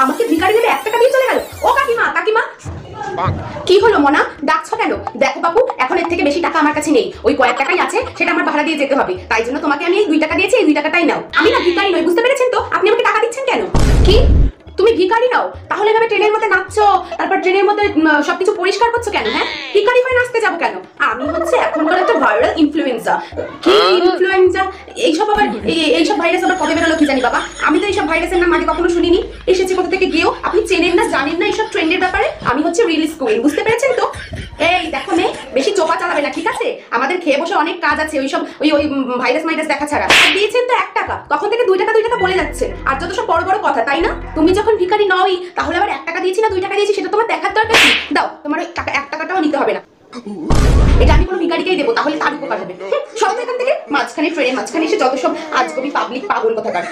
আমাকে ভিখারি ভেবে 1 টাকা দিয়ে চলে গেল। ও কাকিমা, কাকিমা কি হলো মোনা, ডাকছো কেন? দেখো বাবু, এখন এর থেকে বেশি টাকা আমার কাছে নেই, ওই কয়েক টাকাই আছে, সেটা আমার ভাড়া দিয়ে যেতে হবে, তাই জন্য তোমাকে আমি এই 2 টাকা দিয়েছি, এই 2 টাকাটাই নাও। আমি না ভিখারি নই, বুঝতে পেরেছেন তো? আপনি আমাকে টাকা দিচ্ছেন কেন? কি তুমি ভিখারি নাও? তাহলে এভাবে ট্রেনের মধ্যে নাচছো, তারপর ট্রেনের মধ্যে সবকিছু পরিষ্কার করছো কেন? হ্যাঁ, ভিখারি হয়ে নাচতে যাবো কেন? আমি হচ্ছে এখনকার একটা ভাইরাল ইনফ্লুয়েন্সার। কি ইনফ্লুয়েন্সার? এইসব আবার এইসব ভাইরাস আবার কবে বেরোলো কি জানি বাবা, আমি তো এইসব ভাইরাসের নাম আগে কখনো শুনিনি। এসেছে কোথা থেকে গিয়েও, আপনি চেনেন না জানেন না এইসব ট্রেন্ডের ব্যাপারে। আমি হচ্ছে রিলস কুইন, বুঝতে পেরেছেন তো? এই দেখো মেয়ে, বেশি চোপা চালাবে না, ঠিক আছে? আমাদের খেয়ে বসে অনেক কাজ আছে, ওইসব ওই ভাইরাস মাইরাস দেখা ছাড়া। আর দিয়েছেন তো 1 টাকা, তখন থেকে 2 টাকা 2 টাকা বলে যাচ্ছে, আর যত সব বড় বড় কথা, তাই না? তুমি যখন ভিখারি নই, তাহলে আবার 1 টাকা দিয়েছি না 2 টাকা দিয়েছি সেটা তোমার দেখার দরকার কি? দাও, তোমার ওই টাকা 1 টাকাটাও নিতে হবে না, এটা আমি কোনো ভিখারিকেই দেবো, তাহলে তার উপকার হবে। সব তো এখান থেকে মাঝখানে ট্রেনের মাঝখানে এসে যত সব আজগবি পাবলিক পাগল কথা কার।